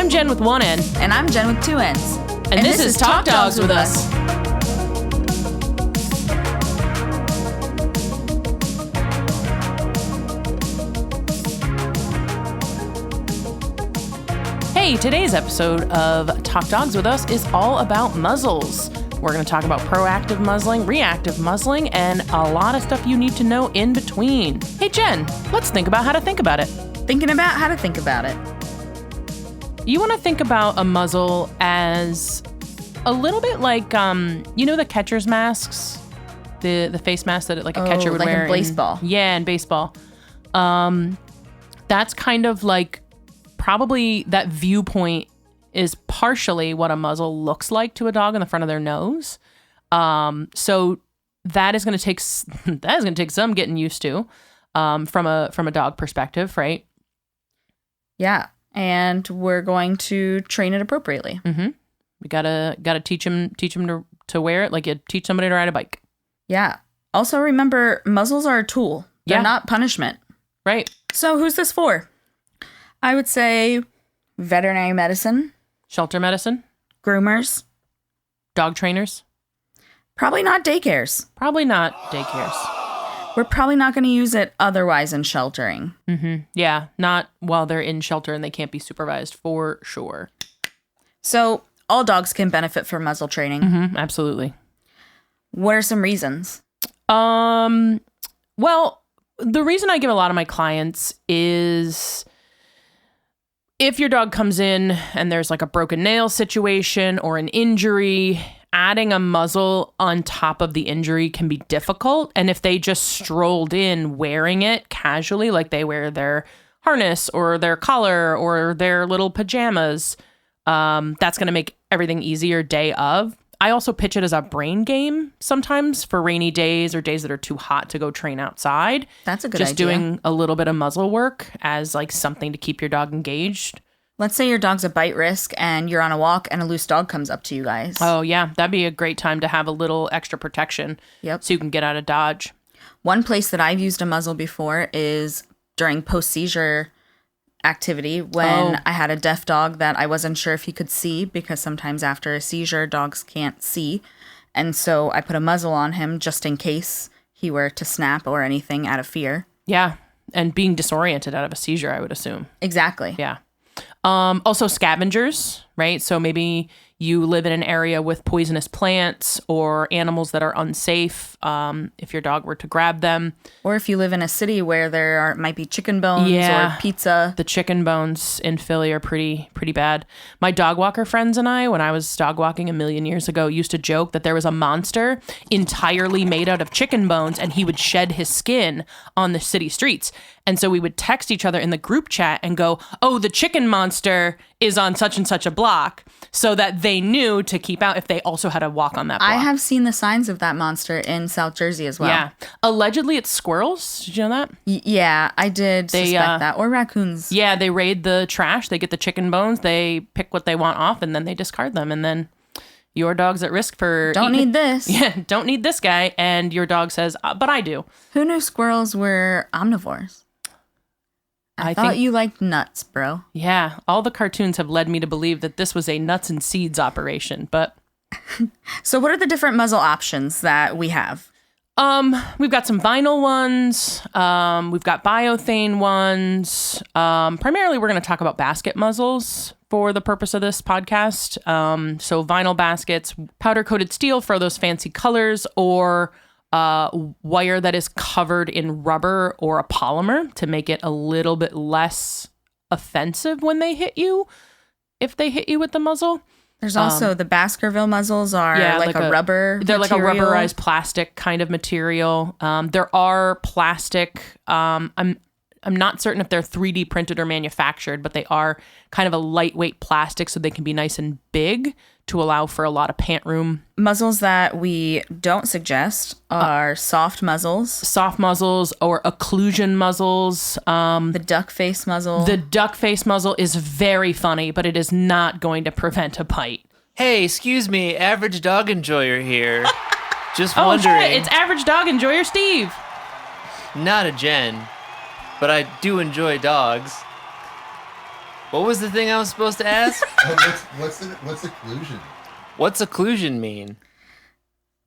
I'm Jen with one N. And I'm Jen with two N's. And this is Talk Dogs with us. Hey, today's episode of Talk Dogs with Us is all about muzzles. We're going to talk about proactive muzzling, reactive muzzling, and a lot of stuff you need to know in between. Hey, Jen, let's think about how to think about it. Thinking about how to think about it. You want to think about a muzzle as a little bit like, the catcher's masks? The face mask that a catcher would wear. In baseball. In baseball. That's kind of like probably that viewpoint is partially what a muzzle looks like to a dog in the front of their nose. So that is going to take some getting used to from a dog perspective, right? Yeah, and we're going to train it appropriately. Mm-hmm. We gotta teach them to wear it like you teach somebody to ride a bike. Yeah. Also remember, muzzles are a tool. They're not punishment. Right. So who's this for? I would say veterinary medicine. Shelter medicine. Groomers. Dog trainers. Probably not daycares. We're probably not going to use it otherwise in sheltering. Mm-hmm. Yeah, not while they're in shelter and they can't be supervised for sure. So all dogs can benefit from muzzle training. Mm-hmm, absolutely. What are some reasons? Well, the reason I give a lot of my clients is if your dog comes in and there's like a broken nail situation or an injury, adding a muzzle on top of the injury can be difficult. And if they just strolled in wearing it casually, like they wear their harness or their collar or their little pajamas, that's going to make everything easier day of. I also pitch it as a brain game sometimes for rainy days or days that are too hot to go train outside. That's a good idea. Just doing a little bit of muzzle work as like something to keep your dog engaged. Let's say your dog's a bite risk and you're on a walk and a loose dog comes up to you guys. Oh, yeah. That'd be a great time to have a little extra protection. Yep. So you can get out of dodge. One place that I've used a muzzle before is during post-seizure activity when I had a deaf dog that I wasn't sure if he could see because sometimes after a seizure, dogs can't see. And so I put a muzzle on him just in case he were to snap or anything out of fear. Yeah. And being disoriented out of a seizure, I would assume. Exactly. Yeah. Also scavengers, right? So maybe you live in an area with poisonous plants or animals that are unsafe if your dog were to grab them. Or if you live in a city where might be chicken bones or pizza. The chicken bones in Philly are pretty bad. My dog walker friends and I, when I was dog walking a million years ago, used to joke that there was a monster entirely made out of chicken bones and he would shed his skin on the city streets. And so we would text each other in the group chat and go, oh, the chicken monster is on such and such a block, so that they knew to keep out if they also had to walk on that block. I have seen the signs of that monster in South Jersey as well. Yeah. Allegedly, it's squirrels. Did you know that? Yeah, I did suspect that. Or raccoons. Yeah, they raid the trash. They get the chicken bones. They pick what they want off, and then they discard them. And then your dog's at risk for... Don't need this. Yeah, don't need this guy. And your dog says, but I do. Who knew squirrels were omnivores? I thought you liked nuts, bro. Yeah, all the cartoons have led me to believe that this was a nuts and seeds operation, but... So what are the different muzzle options that we have? We've got some vinyl ones. We've got biothane ones. Primarily, we're going to talk about basket muzzles for the purpose of this podcast. So vinyl baskets, powder-coated steel for those fancy colors, or... wire that is covered in rubber or a polymer to make it a little bit less offensive when they hit you, if they hit you with the muzzle. There's also the Baskerville muzzles are like a rubber They're material. Like a rubberized plastic kind of material. There are plastic, I'm not certain if they're 3D printed or manufactured, but they are kind of a lightweight plastic so they can be nice and big to allow for a lot of pant room. Muzzles that we don't suggest are soft muzzles. Soft muzzles or occlusion muzzles. The duck face muzzle. The duck face muzzle is very funny, but it is not going to prevent a bite. Hey, excuse me, average dog enjoyer here. Just Oh, wondering. shit, it's average dog enjoyer Steve. Not a Jen, but I do enjoy dogs. What was the thing I was supposed to ask? What's occlusion? What's occlusion mean?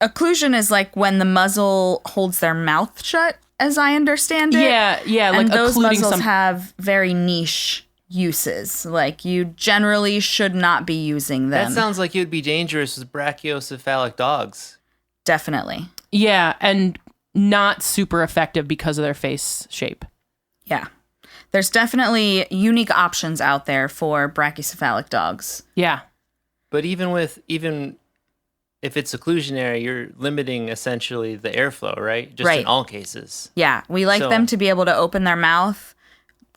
Occlusion is like when the muzzle holds their mouth shut, as I understand it. Yeah, like and those occluding muzzles have very niche uses. Like, you generally should not be using them. That sounds like it would be dangerous with brachiocephalic dogs. Definitely. Yeah, and not super effective because of their face shape. Yeah. There's definitely unique options out there for brachycephalic dogs. Yeah. But even if it's occlusionary, you're limiting essentially the airflow, right? Just Right. in all cases. Yeah, we like So- them to be able to open their mouth,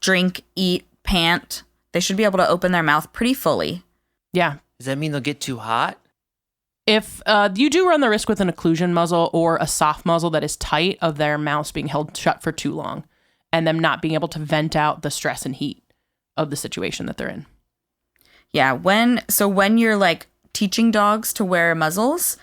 drink, eat, pant. They should be able to open their mouth pretty fully. Yeah. Does that mean they'll get too hot? If you do run the risk with an occlusion muzzle or a soft muzzle that is tight of their mouths being held shut for too long and them not being able to vent out the stress and heat of the situation that they're in. Yeah, when you're like teaching dogs to wear muzzles,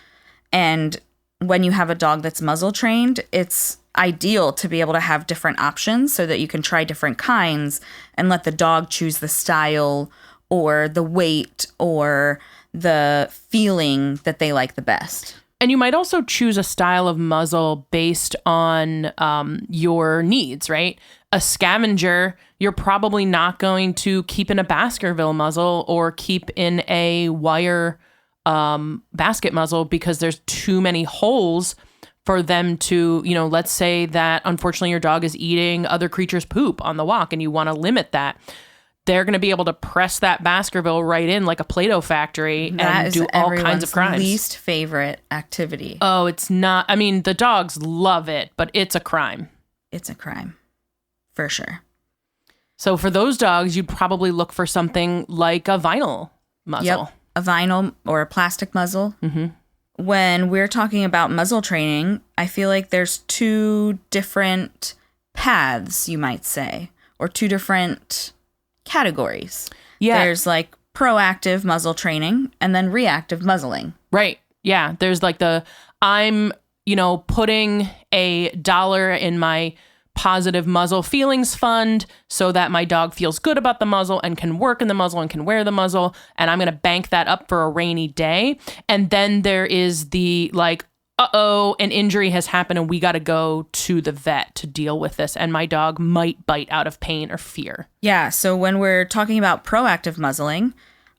and when you have a dog that's muzzle trained, it's ideal to be able to have different options so that you can try different kinds and let the dog choose the style or the weight or the feeling that they like the best. And you might also choose a style of muzzle based on your needs, right? A scavenger, you're probably not going to keep in a Baskerville muzzle or keep in a wire basket muzzle because there's too many holes for them to, let's say that unfortunately your dog is eating other creatures' poop on the walk and you want to limit that. They're going to be able to press that Baskerville right in like a Play-Doh factory and do all kinds of crimes. Least favorite activity. Oh, it's not. I mean, the dogs love it, but it's a crime. It's a crime, for sure. So for those dogs, you'd probably look for something like a vinyl muzzle. Yep, a vinyl or a plastic muzzle. Mm-hmm. When we're talking about muzzle training, I feel like there's two different paths, you might say, or two different categories. Yeah. There's like proactive muzzle training and then reactive muzzling. Right. Yeah. There's like I'm putting $1 in my positive muzzle feelings fund so that my dog feels good about the muzzle and can work in the muzzle and can wear the muzzle. And I'm going to bank that up for a rainy day. And then there is the like, an injury has happened and we got to go to the vet to deal with this. And my dog might bite out of pain or fear. Yeah. So when we're talking about proactive muzzling,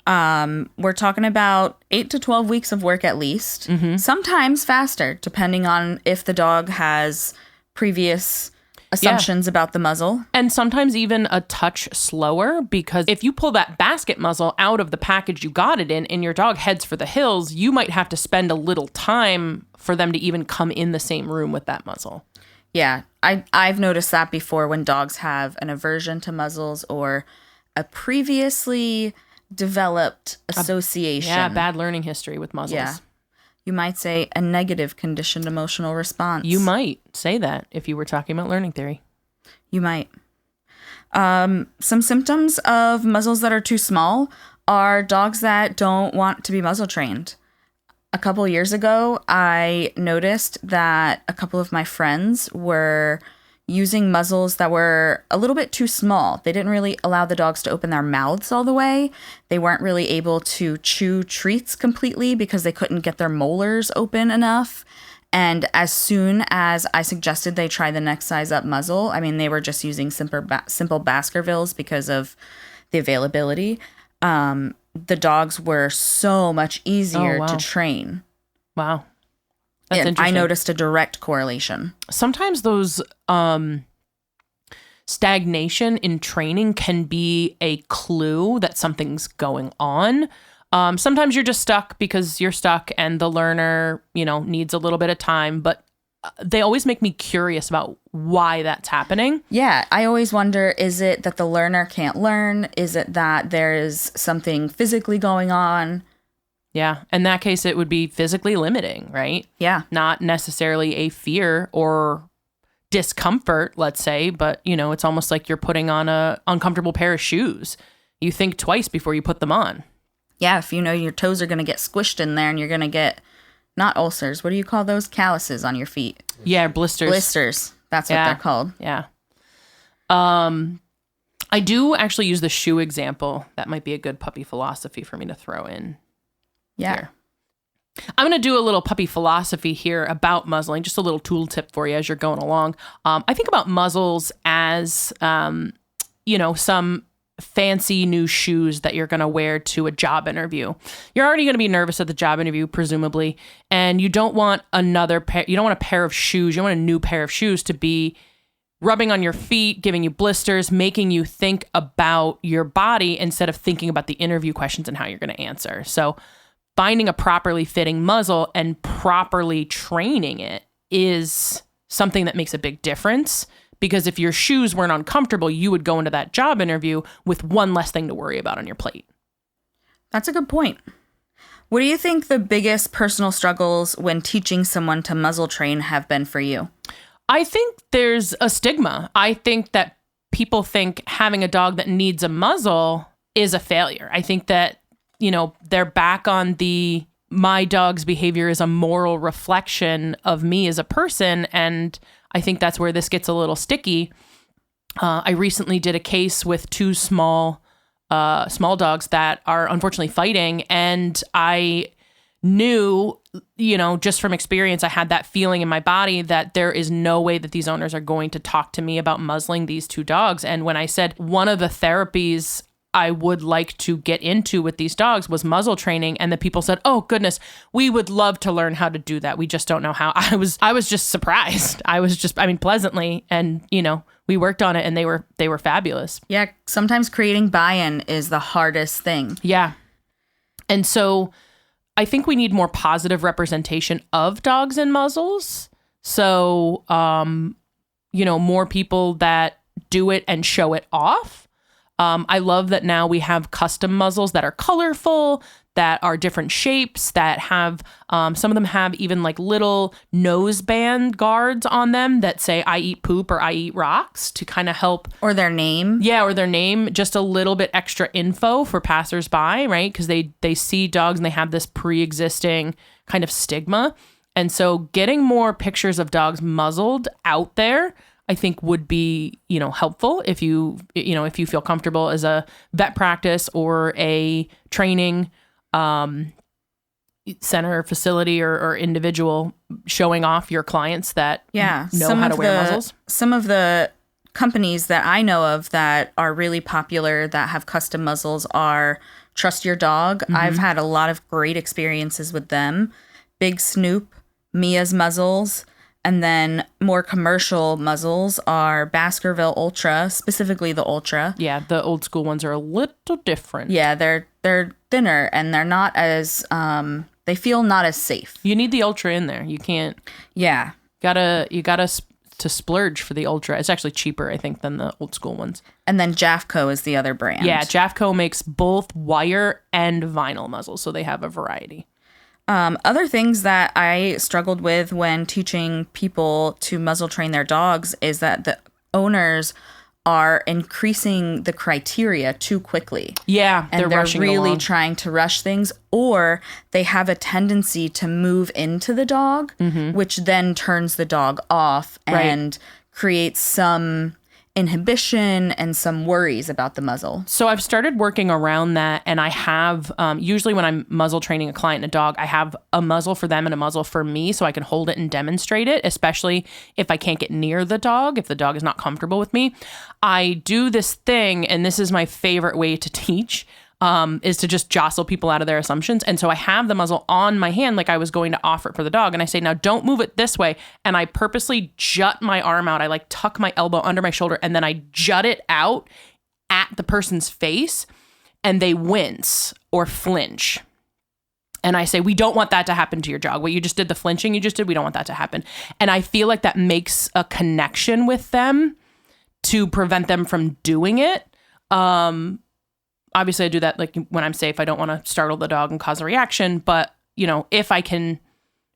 we're talking about 8 to 12 weeks of work at least, sometimes faster, depending on if the dog has previous assumptions about the muzzle. And sometimes even a touch slower, because if you pull that basket muzzle out of the package you got it in and your dog heads for the hills, you might have to spend a little time for them to even come in the same room with that muzzle. Yeah, I've noticed that before when dogs have an aversion to muzzles or a previously developed association. Yeah, bad learning history with muzzles. Yeah. You might say a negative conditioned emotional response. You might say that if you were talking about learning theory. You might. Some symptoms of muzzles that are too small are dogs that don't want to be muzzle trained. A couple years ago, I noticed that a couple of my friends were using muzzles that were a little bit too small. They didn't really allow the dogs to open their mouths all the way. They weren't really able to chew treats completely because they couldn't get their molars open enough. And as soon as I suggested they try the next size up muzzle, I mean, they were just using simple Baskervilles because of the availability. The dogs were so much easier to train. Wow. That's And interesting. I noticed a direct correlation. Sometimes those stagnation in training can be a clue that something's going on. Sometimes you're just stuck because you're stuck and the learner, needs a little bit of time, but they always make me curious about why that's happening. Yeah, I always wonder, is it that the learner can't learn? Is it that there is something physically going on? Yeah. In that case, it would be physically limiting, right? Yeah. Not necessarily a fear or discomfort, let's say, but, it's almost like you're putting on a uncomfortable pair of shoes. You think twice before you put them on. Yeah, if you know your toes are going to get squished in there and you're going to get, not ulcers, what do you call those? Calluses on your feet. Yeah, blisters. Blisters. That's what they're called. Yeah. I do actually use the shoe example. That might be a good puppy philosophy for me to throw in. Yeah. Here. I'm going to do a little puppy philosophy here about muzzling, just a little tool tip for you as you're going along. I think about muzzles as, some fancy new shoes that you're going to wear to a job interview. You're already going to be nervous at the job interview, presumably, and you don't want another pair. You don't want a pair of shoes. You don't want a new pair of shoes to be rubbing on your feet, giving you blisters, making you think about your body instead of thinking about the interview questions and how you're going to answer. So finding a properly fitting muzzle and properly training it is something that makes a big difference. Because if your shoes weren't uncomfortable, you would go into that job interview with one less thing to worry about on your plate. That's a good point. What do you think the biggest personal struggles when teaching someone to muzzle train have been for you? I think there's a stigma. I think that people think having a dog that needs a muzzle is a failure. I think that, they're back on my dog's behavior is a moral reflection of me as a person. And I think that's where this gets a little sticky. I recently did a case with two small dogs that are unfortunately fighting. And I knew, just from experience, I had that feeling in my body that there is no way that these owners are going to talk to me about muzzling these two dogs. And when I said one of the therapies I would like to get into with these dogs was muzzle training, and the people said, "Oh goodness, we would love to learn how to do that. We just don't know how." I was just surprised. Pleasantly, and we worked on it, and they were fabulous. Yeah, sometimes creating buy-in is the hardest thing. Yeah. And so I think we need more positive representation of dogs and muzzles. So more people that do it and show it off. I love that now we have custom muzzles that are colorful, that are different shapes, that have, some of them have even like little noseband guards on them that say, "I eat poop" or "I eat rocks" to kind of help. Or their name. Yeah, or their name, just a little bit extra info for passersby, right? Because they see dogs and they have this pre-existing kind of stigma. And so getting more pictures of dogs muzzled out there, I think would be, helpful if you feel comfortable as a vet practice or a training center, facility, or individual showing off your clients that know how to wear muzzles. Some of the companies that I know of that are really popular that have custom muzzles are Trust Your Dog. Mm-hmm. I've had a lot of great experiences with them. Big Snoop, Mia's Muzzles. And then more commercial muzzles are Baskerville Ultra, specifically the Ultra. Yeah, the old school ones are a little different. Yeah, they're thinner and they're not as they feel not as safe. You need the Ultra in there. You can't. Yeah, you gotta to splurge for the Ultra. It's actually cheaper, I think, than the old school ones. And then Jafco is the other brand. Yeah, Jafco makes both wire and vinyl muzzles, so they have a variety. Other things that I struggled with when teaching people to muzzle train their dogs is that the owners are increasing the criteria too quickly. Yeah, and they're rushing really along. trying to rush things, or they have a tendency to move into the dog, which then turns the dog off and creates some inhibition and some worries about the muzzle. So I've started working around that, and I have usually when I'm muzzle training a client and a dog, I have a muzzle for them and a muzzle for me so I can hold it and demonstrate it, especially if I can't get near the dog, if the dog is not comfortable with me. I do this thing, and this is my favorite way to teach, is to just jostle people out of their assumptions. And so I have the muzzle on my hand like I was going to offer it for the dog. And I say, "Now don't move it this way." And I purposely jut my arm out. I like tuck my elbow under my shoulder and then I jut it out at the person's face and they wince or flinch. And I say, "We don't want that to happen to your dog. What you just did, the flinching you just did, we don't want that to happen." And I feel like that makes a connection with them to prevent them from doing it. Obviously I do that like when I'm safe. I don't want to startle the dog and cause a reaction, but if I can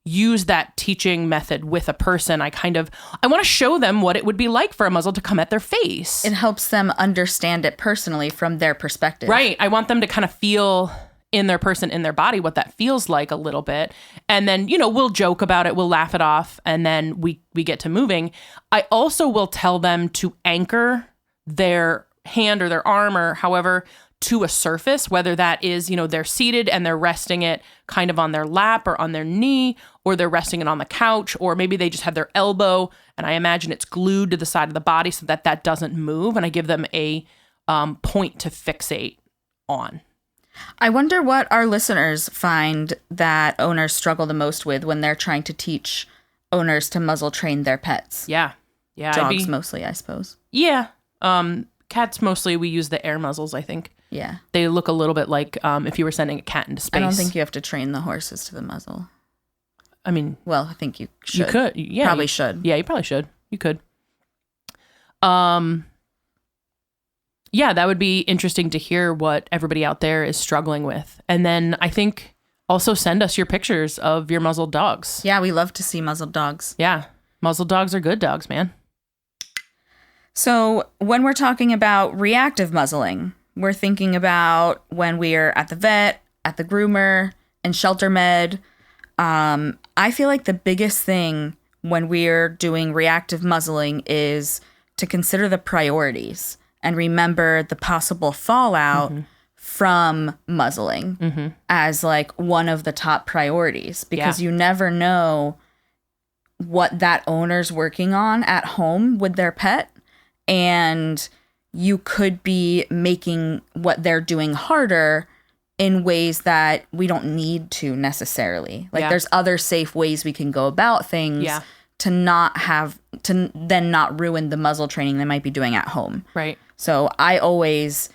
use that teaching method with a person, I want to show them what it would be like for a muzzle to come at their face. It helps them understand it personally from their perspective. Right. I want them to kind of feel in their person, in their body, what that feels like a little bit. And then, we'll joke about it, we'll laugh it off, and then we get to moving. I also will tell them to anchor their hand or their arm or however to a surface, whether that is, they're seated and they're resting it kind of on their lap or on their knee, or they're resting it on the couch, or maybe they just have their elbow and I imagine it's glued to the side of the body so that doesn't move. And I give them a point to fixate on. I wonder what our listeners find that owners struggle the most with when they're trying to teach owners to muzzle train their pets. Yeah. Yeah. Dogs mostly, I suppose. Yeah. Cats mostly, we use the air muzzles, I think. Yeah. They look a little bit like if you were sending a cat into space. I don't think you have to train the horses to the muzzle. I mean... Well, I think you should. You could. Yeah. Probably should. Yeah, you probably should. You could. Yeah, that would be interesting to hear what everybody out there is struggling with. And then I think also send us your pictures of your muzzled dogs. Yeah, we love to see muzzled dogs. Yeah. Muzzled dogs are good dogs, man. So when we're talking about reactive muzzling, we're thinking about when we're at the vet, at the groomer, and shelter med. I feel like the biggest thing when we're doing reactive muzzling is to consider the priorities and remember the possible fallout from muzzling as like one of the top priorities, because you never know what that owner's working on at home with their pet. And you could be making what they're doing harder in ways that we don't need to necessarily. Like there's other safe ways we can go about things to then not ruin the muzzle training they might be doing at home. Right. So I always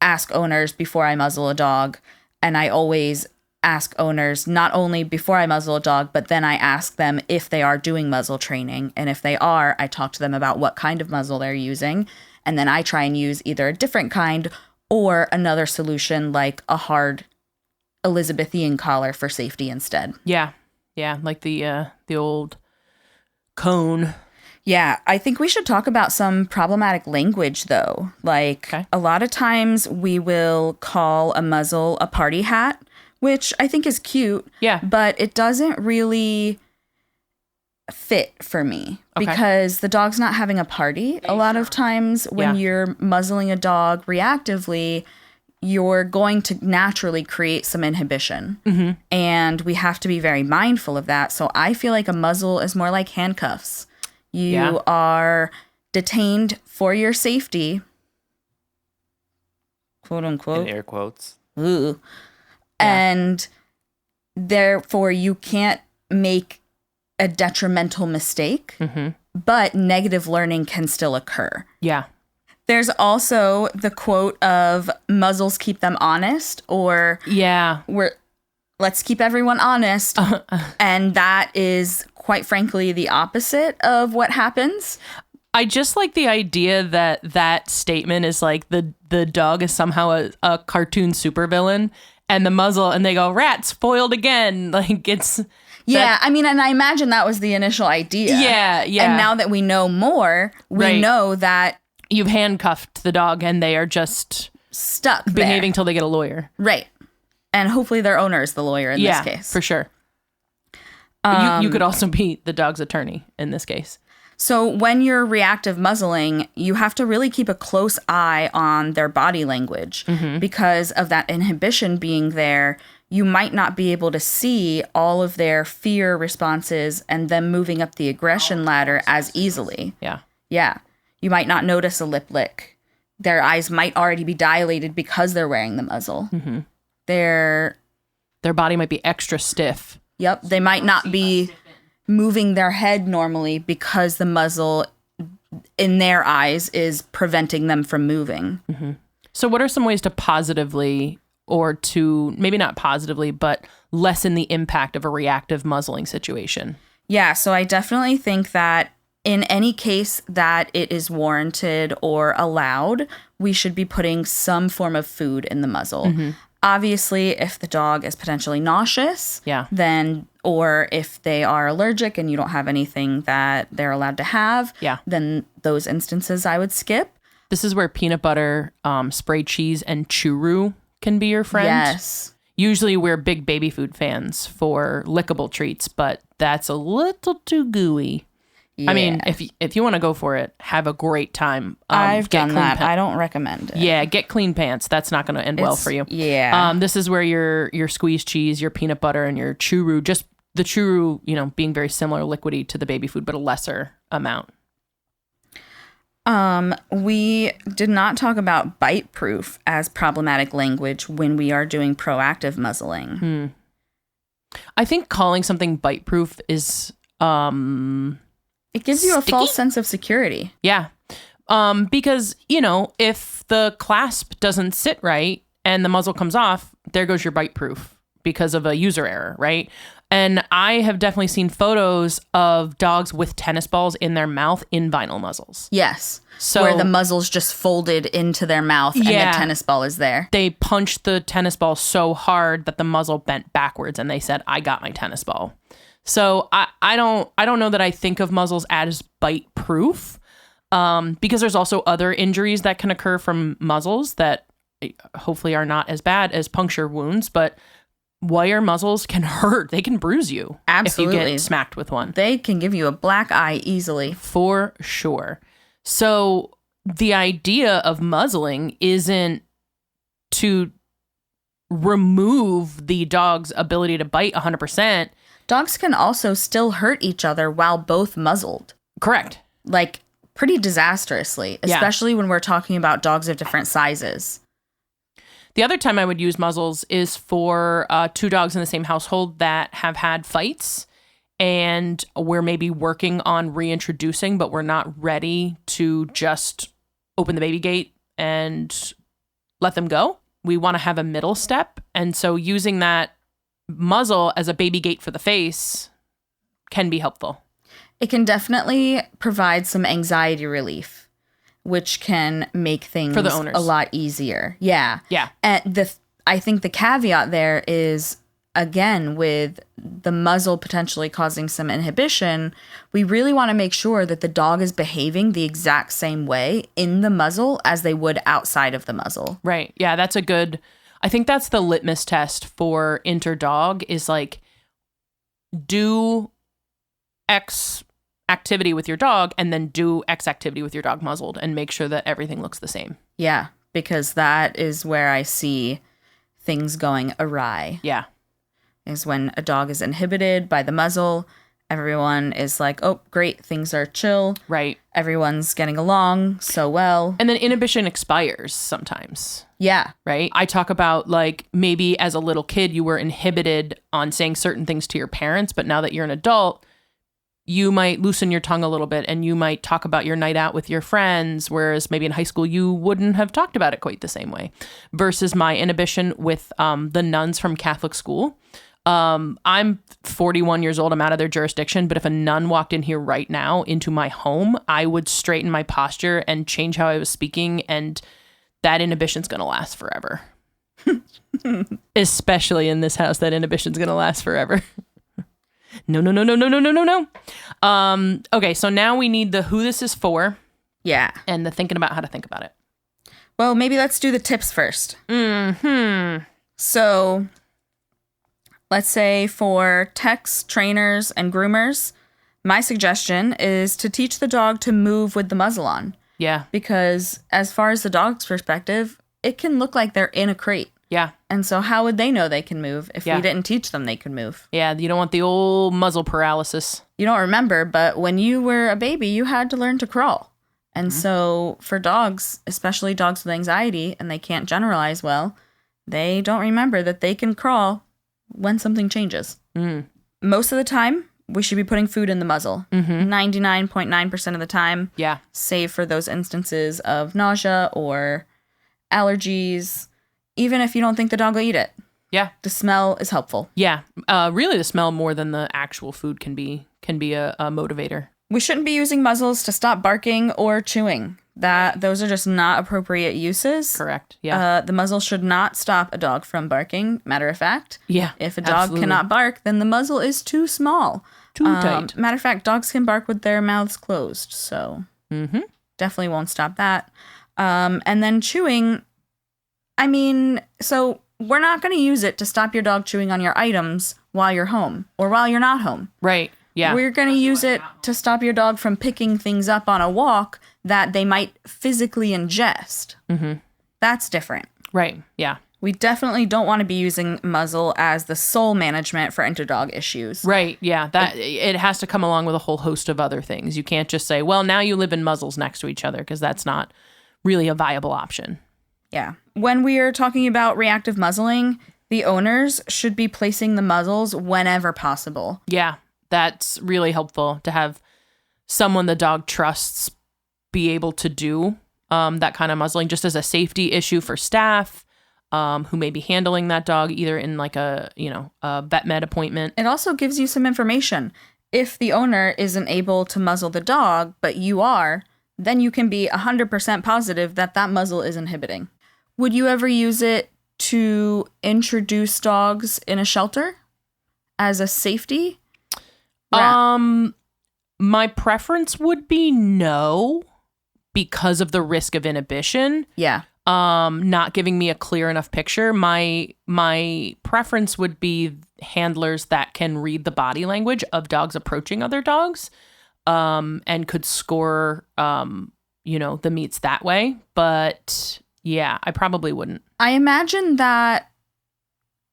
ask owners before I muzzle a dog, and I always ask owners not only before I muzzle a dog, but then I ask them if they are doing muzzle training. And if they are, I talk to them about what kind of muzzle they're using. And then I try and use either a different kind or another solution like a hard Elizabethan collar for safety instead. Yeah. Yeah. Like the old cone. Yeah. I think we should talk about some problematic language though. Like a lot of times we will call a muzzle a party hat, which I think is cute. Yeah. But it doesn't really fit for me because the dog's not having a party. A lot of times when you're muzzling a dog reactively, you're going to naturally create some inhibition. And we have to be very mindful of that. So I feel like a muzzle is more like handcuffs. You are detained for your safety, quote unquote. In air quotes. Ooh. And therefore you can't make a detrimental mistake, but negative learning can still occur. Yeah. There's also the quote of muzzles keep them honest, or let's keep everyone honest. And that is quite frankly the opposite of what happens. I just like the idea that statement is like the dog is somehow a cartoon supervillain, and the muzzle, and they go, rats foiled again. Like it's... Yeah, I mean, and I imagine that was the initial idea. Yeah. And now that we know more, we know that... You've handcuffed the dog and they are just... stuck behaving till they get a lawyer. Right. And hopefully their owner is the lawyer in this case. For sure. You could also be the dog's attorney in this case. So when you're reactive muzzling, you have to really keep a close eye on their body language because of that inhibition being there. You might not be able to see all of their fear responses and them moving up the aggression ladder as easily. Yeah. Yeah. You might not notice a lip lick. Their eyes might already be dilated because they're wearing the muzzle. Their body might be extra stiff. Yep. They might not be moving their head normally because the muzzle in their eyes is preventing them from moving. So what are some ways to positively, or to maybe not positively, but lessen the impact of a reactive muzzling situation? Yeah, so I definitely think that in any case that it is warranted or allowed, we should be putting some form of food in the muzzle. Obviously, if the dog is potentially nauseous, then, or if they are allergic and you don't have anything that they're allowed to have, then those instances I would skip. This is where peanut butter, spray cheese, and churu can be your friend. Yes. Usually we're big baby food fans for lickable treats, but that's a little too gooey. I mean, if you want to go for it, have a great time. I've get done clean that. I don't recommend it. Yeah, get clean pants. That's not going to end well for you. Yeah. This is where your squeezed cheese, your peanut butter, and your churu, just the churu, being very similar liquidy to the baby food, but a lesser amount. We did not talk about bite proof as problematic language when we are doing proactive muzzling. I think calling something bite proof is It gives you a false sense of security. Yeah. Because, if the clasp doesn't sit right and the muzzle comes off, there goes your bite proof because of a user error, right? And I have definitely seen photos of dogs with tennis balls in their mouth in vinyl muzzles. Yes. So where the muzzle's just folded into their mouth and the tennis ball is there. They punched the tennis ball so hard that the muzzle bent backwards and they said, I got my tennis ball. So I don't know that I think of muzzles as bite proof, because there's also other injuries that can occur from muzzles that hopefully are not as bad as puncture wounds, but wire muzzles can hurt. They can bruise you. Absolutely. If you get smacked with one. They can give you a black eye easily. For sure. So the idea of muzzling isn't to remove the dog's ability to bite 100%. Dogs can also still hurt each other while both muzzled. Correct. Like, pretty disastrously, especially when we're talking about dogs of different sizes. The other time I would use muzzles is for two dogs in the same household that have had fights and we're maybe working on reintroducing, but we're not ready to just open the baby gate and let them go. We want to have a middle step. And so using that muzzle as a baby gate for the face can be helpful. It can definitely provide some anxiety relief, which can make things for the owners a lot easier. Yeah. Yeah. And I think the caveat there is, again, with the muzzle potentially causing some inhibition, we really want to make sure that the dog is behaving the exact same way in the muzzle as they would outside of the muzzle. Right. Yeah, I think that's the litmus test for inter-dog is like, do X activity with your dog and then do X activity with your dog muzzled and make sure that everything looks the same. Yeah, because that is where I see things going awry. Yeah. Is when a dog is inhibited by the muzzle, everyone is like, oh, great, things are chill. Right. Everyone's getting along so well. And then inhibition expires sometimes. Yeah. Right. I talk about like maybe as a little kid, you were inhibited on saying certain things to your parents, but now that you're an adult, you might loosen your tongue a little bit and you might talk about your night out with your friends, whereas maybe in high school you wouldn't have talked about it quite the same way. Versus my inhibition with the nuns from Catholic school. I'm 41 years old. I'm out of their jurisdiction. But if a nun walked in here right now into my home, I would straighten my posture and change how I was speaking. And that inhibition's going to last forever. Especially in this house, that inhibition's going to last forever. No. Okay, so now we need the who this is for. Yeah. And the thinking about how to think about it. Well, maybe let's do the tips first. So, let's say for techs, trainers, and groomers, my suggestion is to teach the dog to move with the muzzle on. Yeah. Because as far as the dog's perspective, it can look like they're in a crate. Yeah. And so how would they know they can move if we didn't teach them they could move? Yeah, you don't want the old muzzle paralysis. You don't remember, but when you were a baby, you had to learn to crawl. And so for dogs, especially dogs with anxiety, and they can't generalize well, they don't remember that they can crawl when something changes. Most of the time, we should be putting food in the muzzle. 99.9% of the time. Yeah. Save for those instances of nausea or allergies. Even if you don't think the dog will eat it. Yeah. The smell is helpful. Yeah. Really the smell more than the actual food can be a motivator. We shouldn't be using muzzles to stop barking or chewing. Those are just not appropriate uses. Correct. Yeah. The muzzle should not stop a dog from barking. Matter of fact. Yeah. If a dog cannot bark, then the muzzle is too small. Too tight. Matter of fact, dogs can bark with their mouths closed. So definitely won't stop that. And then chewing. I mean, so we're not going to use it to stop your dog chewing on your items while you're home or while you're not home. Right. Yeah. We're going to use it to stop your dog from picking things up on a walk that they might physically ingest. Mm-hmm. That's different. Right. Yeah. We definitely don't want to be using muzzle as the sole management for interdog issues. Right. Yeah. That it has to come along with a whole host of other things. You can't just say, well, now you live in muzzles next to each other, because that's not really a viable option. Yeah. When we are talking about reactive muzzling, the owners should be placing the muzzles whenever possible. Yeah. That's really helpful to have someone the dog trusts be able to do that kind of muzzling, just as a safety issue for staff who may be handling that dog, either in like a vet med appointment. It also gives you some information. If the owner isn't able to muzzle the dog, but you are, then you can be 100% positive that that muzzle is inhibiting. Would you ever use it to introduce dogs in a shelter as a safety? My preference would be no, because of the risk of inhibition. Yeah. Not giving me a clear enough picture. My preference would be handlers that can read the body language of dogs approaching other dogs, and could score, the meets that way. But yeah, I probably wouldn't. I imagine that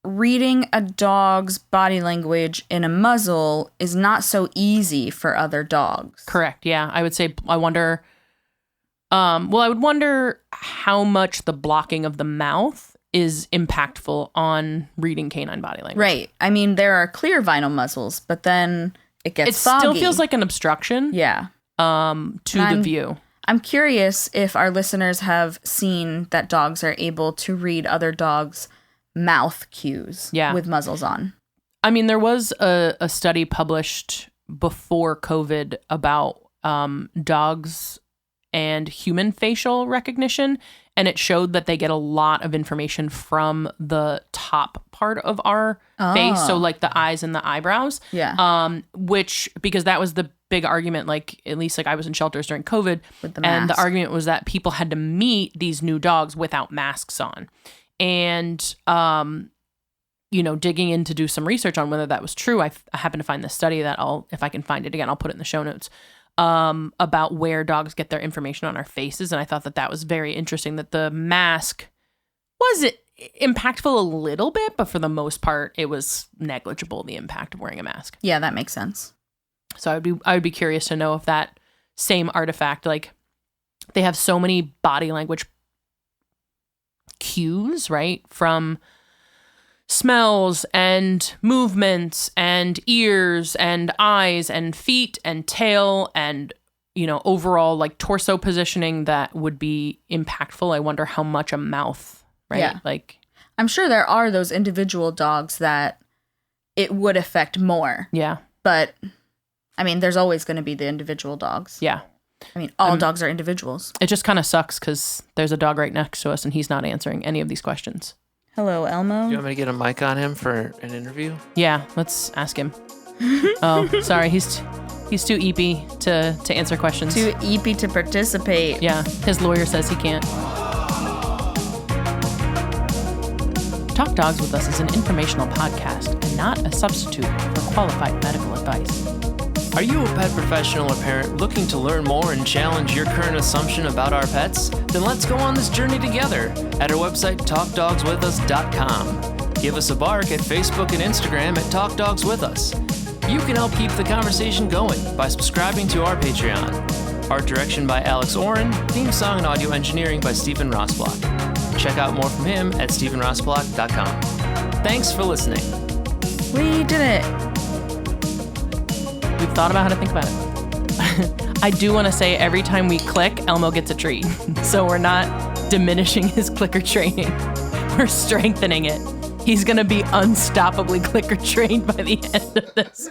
reading a dog's body language in a muzzle is not so easy for other dogs. Correct. Yeah. I would say, I wonder how much the blocking of the mouth is impactful on reading canine body language. Right. I mean, there are clear vinyl muzzles, but then it gets foggy. Still feels like an obstruction. Yeah. To the view. I'm curious if our listeners have seen that dogs are able to read other dogs' mouth cues with muzzles on. I mean, there was a study published before COVID about dogs and human facial recognition, and it showed that they get a lot of information from the top part of our face, so like the eyes and the eyebrows. Yeah. Which, because that was the big argument, like at least like I was in shelters during COVID, with the and mask. the argument was that people had to meet these new dogs without masks on. And digging in to do some research on whether that was true, I happened to find this study that if I can find it again, I'll put it in the show notes, about where dogs get their information on our faces. And I thought that was very interesting, that the mask was impactful a little bit, but for the most part, it was negligible, the impact of wearing a mask. Yeah, that makes sense. So I would be curious to know if that same artifact, like they have so many body language cues, right? From smells and movements and ears and eyes and feet and tail and, overall like torso positioning that would be impactful. I wonder how much a mouth, right? Yeah. Like, I'm sure there are those individual dogs that it would affect more. Yeah. But, I mean, there's always going to be the individual dogs. Yeah. I mean, all dogs are individuals. It just kind of sucks because there's a dog right next to us and he's not answering any of these questions. Hello, Elmo. Do you want me to get a mic on him for an interview? Yeah, let's ask him. Oh, sorry, he's too eepy to answer questions. Too eepy to participate. Yeah, his lawyer says he can't. Talk Dogs With Us is an informational podcast and not a substitute for qualified medical advice. Are you a pet professional or parent looking to learn more and challenge your current assumption about our pets? Then let's go on this journey together at our website, talkdogswithus.com. Give us a bark at Facebook and Instagram at Talk Dogs With Us. You can help keep the conversation going by subscribing to our Patreon. Art direction by Alex Oren, theme song and audio engineering by Stephen Rossblock. Check out more from him at stephenrossblock.com. Thanks for listening. We did it. We've thought about how to think about it. I do want to say every time we click, Elmo gets a treat. So we're not diminishing his clicker training. We're strengthening it. He's going to be unstoppably clicker trained by the end of this.